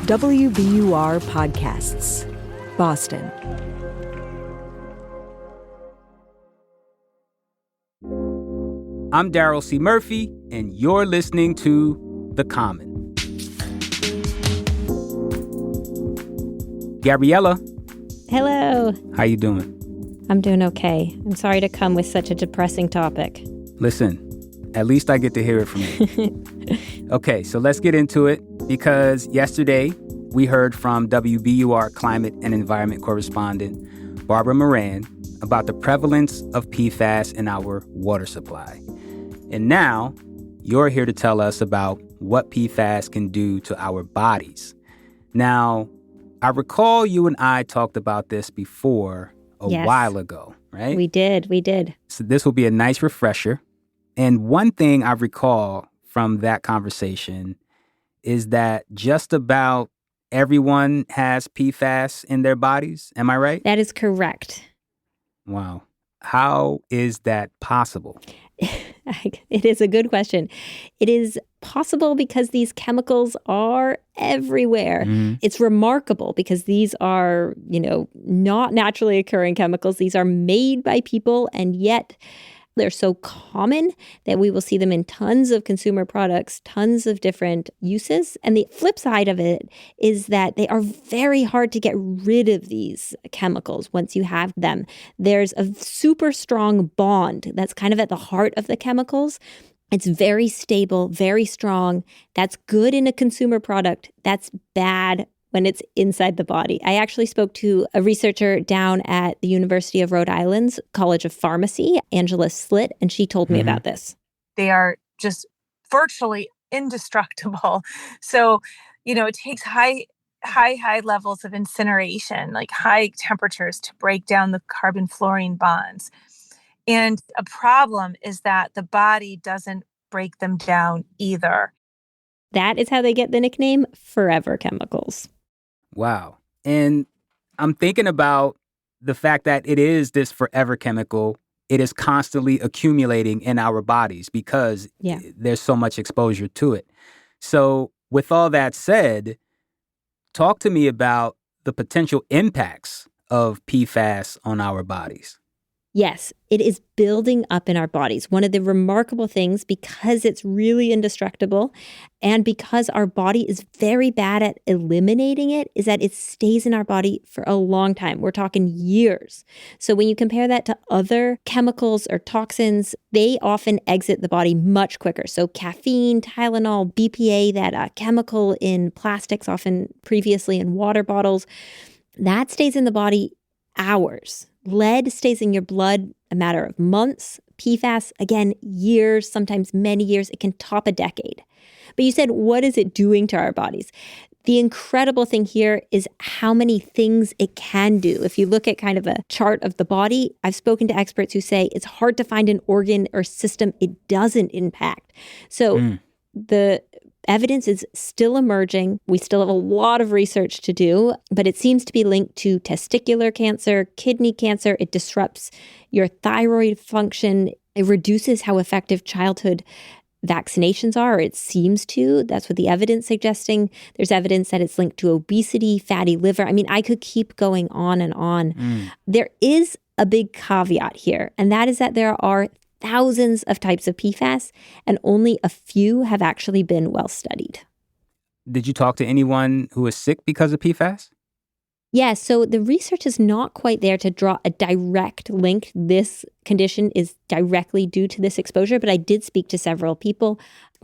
WBUR Podcasts, Boston. I'm Darryl C. Murphy, and you're listening to The Common. Gabriella. Hello. How you doing? I'm doing okay. I'm sorry to come with such a depressing topic. Listen, at least I get to hear it from you. Okay, so let's get into it, because yesterday we heard from WBUR climate and environment correspondent Barbara Moran about the prevalence of PFAS in our water supply. And now you're here to tell us about what PFAS can do to our bodies. Now, I recall you and I talked about this before a while ago, right? We did. So this will be a nice refresher. And one thing I recall from that conversation is that just about everyone has PFAS in their bodies. Am I right? That is correct. Wow. How is that possible? It is a good question. It is possible because these chemicals are everywhere. Mm-hmm. It's remarkable because these are, not naturally occurring chemicals. These are made by people, and yet they're so common that we will see them in tons of consumer products, tons of different uses. And the flip side of it is that they are very hard to get rid of these chemicals once you have them. There's a super strong bond that's kind of at the heart of the chemicals. It's very stable, very strong. That's good in a consumer product. That's bad when it's inside the body. I actually spoke to a researcher down at the University of Rhode Island's College of Pharmacy, Angela Slitt, and she told me about this. They are just virtually indestructible. So, it takes high levels of incineration, like high temperatures, to break down the carbon-fluorine bonds. And a problem is that the body doesn't break them down either. That is how they get the nickname forever chemicals. Wow. And I'm thinking about the fact that it is this forever chemical. It is constantly accumulating in our bodies because there's so much exposure to it. So with all that said, talk to me about the potential impacts of PFAS on our bodies. Yes, it is building up in our bodies. One of the remarkable things, because it's really indestructible and because our body is very bad at eliminating it, is that it stays in our body for a long time. We're talking years. So when you compare that to other chemicals or toxins, they often exit the body much quicker. So caffeine, Tylenol, BPA, that chemical in plastics, often previously in water bottles, that stays in the body hours. Lead stays in your blood a matter of months. PFAS, again, years, sometimes many years. It can top a decade. But you said, what is it doing to our bodies? The incredible thing here is how many things it can do. If you look at kind of a chart of the body, I've spoken to experts who say it's hard to find an organ or system it doesn't impact. So the evidence is still emerging. We still have a lot of research to do, but it seems to be linked to testicular cancer, kidney cancer. It disrupts your thyroid function. It reduces how effective childhood vaccinations are. It seems to. That's what the evidence is suggesting. There's evidence that it's linked to obesity, fatty liver. I mean, I could keep going on and on. There is a big caveat here, and that is that there are thousands of types of PFAS, and only a few have actually been well studied. Did you talk to anyone who is sick because of PFAS? Yes, so the research is not quite there to draw a direct link. This condition is directly due to this exposure, but I did speak to several people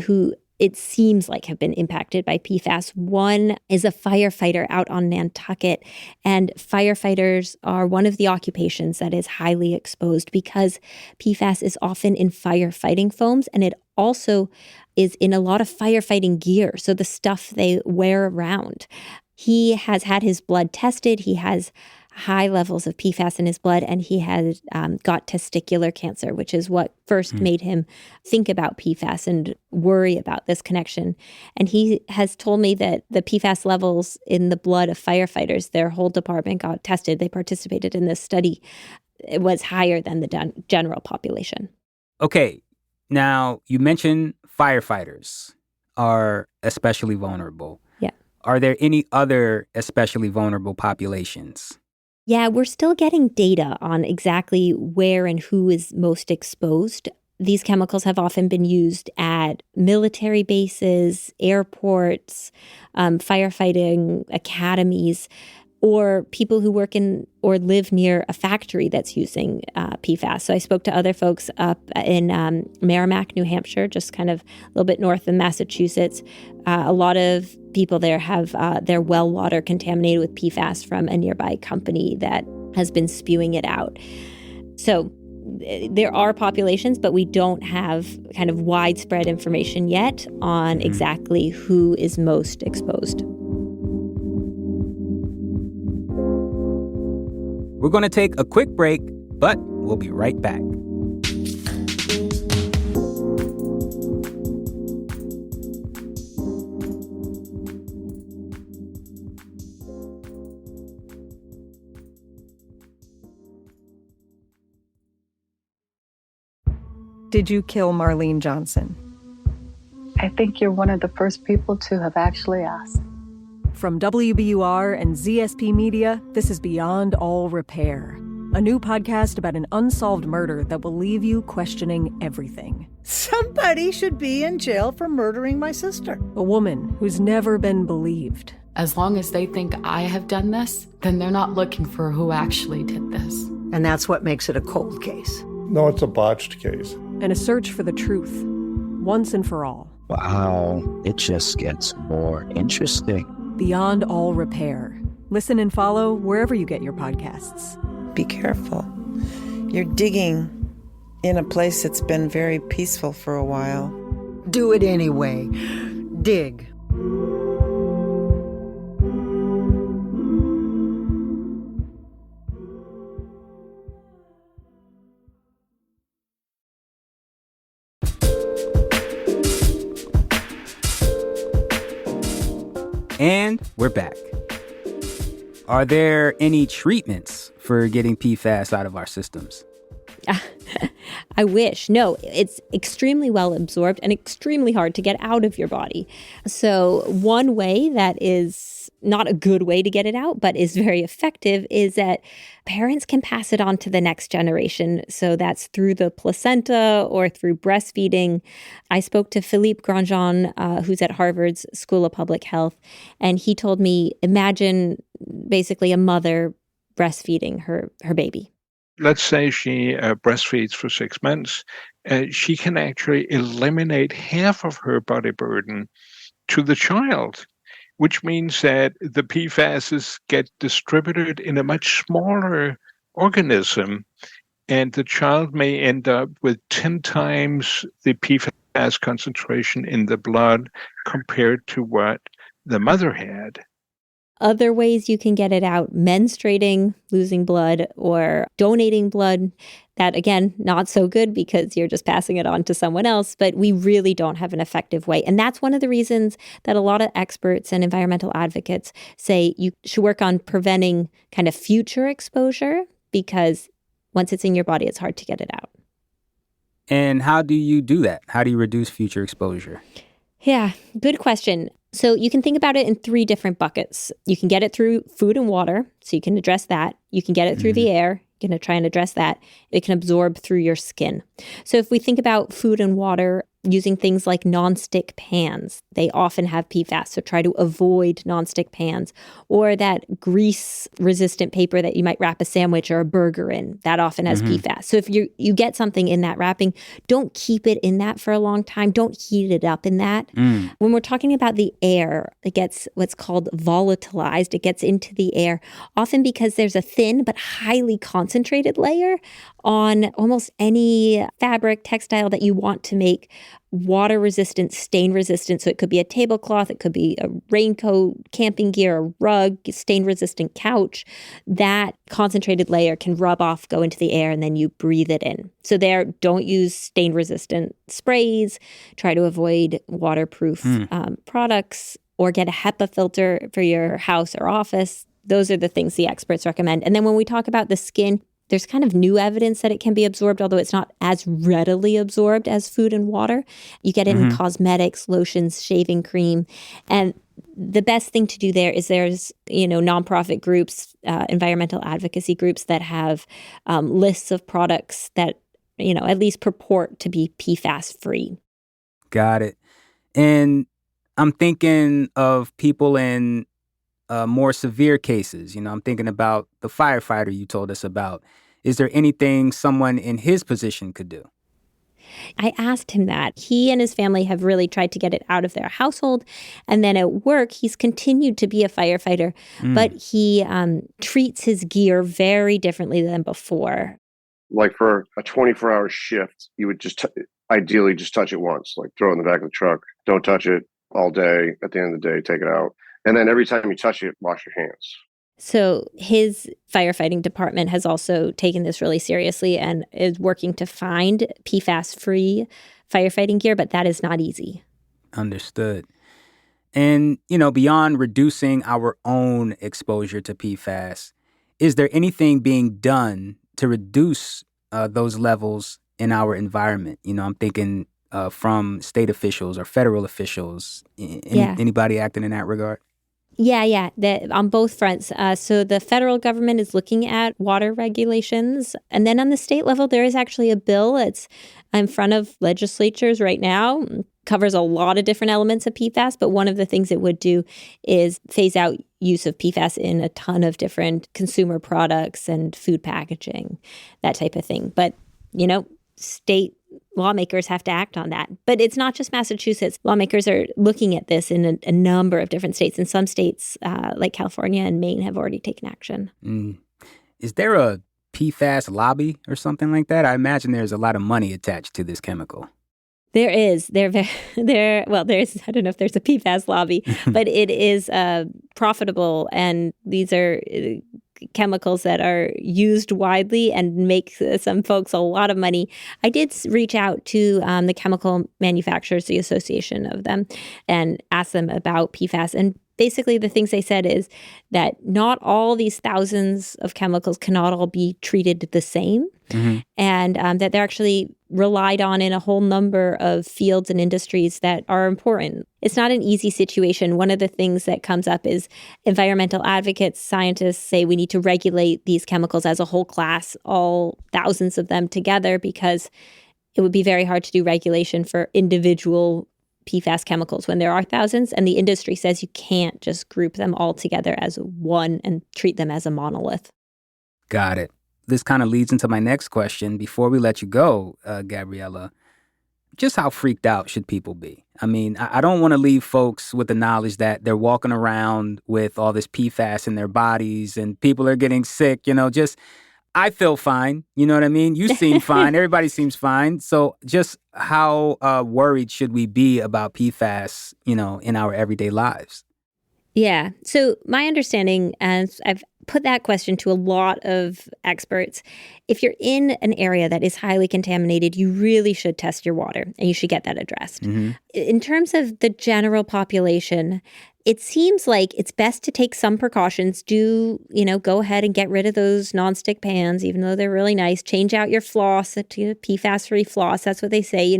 who it seems like have been impacted by PFAS. One is a firefighter out on Nantucket, and firefighters are one of the occupations that is highly exposed because PFAS is often in firefighting foams, and it also is in a lot of firefighting gear, so the stuff they wear around. He has had his blood tested. He has high levels of PFAS in his blood, and he had got testicular cancer, which is what first made him think about PFAS and worry about this connection. And he has told me that the PFAS levels in the blood of firefighters, their whole department got tested. They participated in this study. It was higher than the general population. Okay, now you mentioned firefighters are especially vulnerable. Yeah. Are there any other especially vulnerable populations? Yeah, we're still getting data on exactly where and who is most exposed. These chemicals have often been used at military bases, airports, firefighting academies, or people who work in or live near a factory that's using PFAS. So I spoke to other folks up in Merrimack, New Hampshire, just kind of a little bit north of Massachusetts. A lot of people there have their well water contaminated with PFAS from a nearby company that has been spewing it out. So there are populations, but we don't have kind of widespread information yet on exactly who is most exposed. We're going to take a quick break, but we'll be right back. Did you kill Marlene Johnson? I think you're one of the first people to have actually asked. From WBUR and ZSP Media, this is Beyond All Repair, a new podcast about an unsolved murder that will leave you questioning everything. Somebody should be in jail for murdering my sister. A woman who's never been believed. As long as they think I have done this, then they're not looking for who actually did this. And that's what makes it a cold case. No, it's a botched case. And a search for the truth, once and for all. Wow, it just gets more interesting. Beyond All Repair. Listen and follow wherever you get your podcasts. Be careful. You're digging in a place that's been very peaceful for a while. Do it anyway. Dig. And we're back. Are there any treatments for getting PFAS out of our systems? I wish. No, it's extremely well absorbed and extremely hard to get out of your body. So one way that is not a good way to get it out, but is very effective, is that parents can pass it on to the next generation. So that's through the placenta or through breastfeeding. I spoke to Philippe Grandjean, who's at Harvard's School of Public Health, and he told me, imagine basically a mother breastfeeding her baby. Let's say she breastfeeds for 6 months. She can actually eliminate half of her body burden to the child, which means that the PFASs get distributed in a much smaller organism, and the child may end up with 10 times the PFAS concentration in the blood compared to what the mother had. Other ways you can get it out: menstruating, losing blood, or donating blood. That, again, not so good because you're just passing it on to someone else, but we really don't have an effective way. And that's one of the reasons that a lot of experts and environmental advocates say you should work on preventing kind of future exposure, because once it's in your body, it's hard to get it out. And how do you do that? How do you reduce future exposure? Yeah, good question. So you can think about it in 3 different buckets. You can get it through food and water, so you can address that. You can get it through the air. You're going to try and address that. It can absorb through your skin. So if we think about food and water, using things like nonstick pans, they often have PFAS, so try to avoid nonstick pans. Or that grease-resistant paper that you might wrap a sandwich or a burger in, that often has PFAS. So if you get something in that wrapping, don't keep it in that for a long time. Don't heat it up in that. When we're talking about the air, it gets what's called volatilized. It gets into the air, often because there's a thin but highly concentrated layer on almost any fabric, textile that you want to make water resistant, stain resistant. So it could be a tablecloth, it could be a raincoat, camping gear, a rug, stain resistant couch. That concentrated layer can rub off, go into the air, and then you breathe it in. So there, don't use stain resistant sprays. Try to avoid waterproof products, or get a HEPA filter for your house or office. Those are the things the experts recommend. And then when we talk about the skin, there's kind of new evidence that it can be absorbed, although it's not as readily absorbed as food and water. You get it in cosmetics, lotions, shaving cream. And the best thing to do there's nonprofit groups, environmental advocacy groups that have lists of products that, at least purport to be PFAS free. Got it. And I'm thinking of people in more severe cases. I'm thinking about the firefighter you told us about. Is there anything someone in his position could do? I asked him that. He and his family have really tried to get it out of their household. And then at work, he's continued to be a firefighter, but he treats his gear very differently than before. Like for a 24-hour shift, you would just ideally just touch it once, like throw it in the back of the truck. Don't touch it all day. At the end of the day, take it out. And then every time you touch it, wash your hands. So his firefighting department has also taken this really seriously and is working to find PFAS-free firefighting gear, but that is not easy. Understood. And, beyond reducing our own exposure to PFAS, is there anything being done to reduce those levels in our environment? I'm thinking from state officials or federal officials. Anybody acting in that regard? Yeah, on both fronts. So the federal government is looking at water regulations. And then on the state level, there is actually a bill that's in front of legislatures right now. Covers a lot of different elements of PFAS, but one of the things it would do is phase out use of PFAS in a ton of different consumer products and food packaging, that type of thing. But, state lawmakers have to act on that. But it's not just Massachusetts. Lawmakers are looking at this in a number of different states. And some states, like California and Maine, have already taken action. Is there a PFAS lobby or something like that? I imagine there's a lot of money attached to this chemical. There is. There's, I don't know if there's a PFAS lobby, but it is profitable. And these are chemicals that are used widely and make some folks a lot of money. I did reach out to the Chemical Manufacturers, the association of them, and ask them about PFAS. And basically the things they said is that not all these thousands of chemicals cannot all be treated the same. And that they're actually relied on in a whole number of fields and industries that are important. It's not an easy situation. One of the things that comes up is environmental advocates, scientists say we need to regulate these chemicals as a whole class, all thousands of them together, because it would be very hard to do regulation for individual PFAS chemicals when there are thousands. And the industry says you can't just group them all together as one and treat them as a monolith. Got it. This kind of leads into my next question. Before we let you go, Gabriella, just how freaked out should people be? I mean, I don't want to leave folks with the knowledge that they're walking around with all this PFAS in their bodies and people are getting sick, I feel fine. You know what I mean? You seem fine. Everybody seems fine. So just how worried should we be about PFAS, in our everyday lives? Yeah. So my understanding, and I've put that question to a lot of experts, if you're in an area that is highly contaminated, you really should test your water and you should get that addressed. In terms of the general population, it seems like it's best to take some precautions. Go ahead and get rid of those nonstick pans, even though they're really nice. Change out your floss to PFAS-free floss. That's what they say,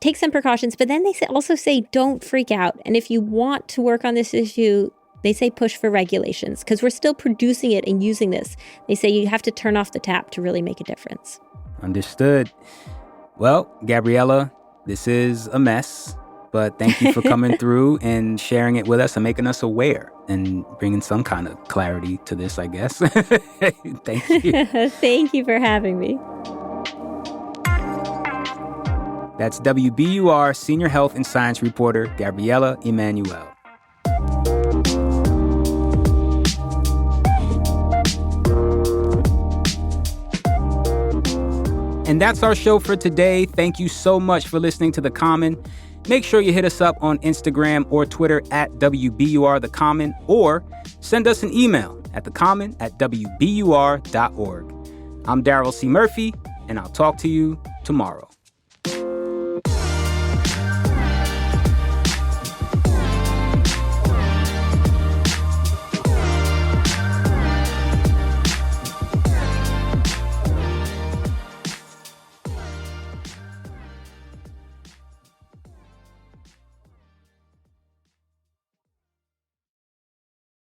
take some precautions. But then they also say, don't freak out. And if you want to work on this issue, they say push for regulations because we're still producing it and using this. They say you have to turn off the tap to really make a difference. Understood. Well, Gabriella, this is a mess. But thank you for coming through and sharing it with us and making us aware and bringing some kind of clarity to this, I guess. Thank you. Thank you for having me. That's WBUR Senior Health and Science reporter Gabrielle Emanuel. And that's our show for today. Thank you so much for listening to The Common. Make sure you hit us up on Instagram or Twitter at WBUR The Common, or send us an email at thecommon@wbur.org. I'm Daryl C. Murphy, and I'll talk to you tomorrow.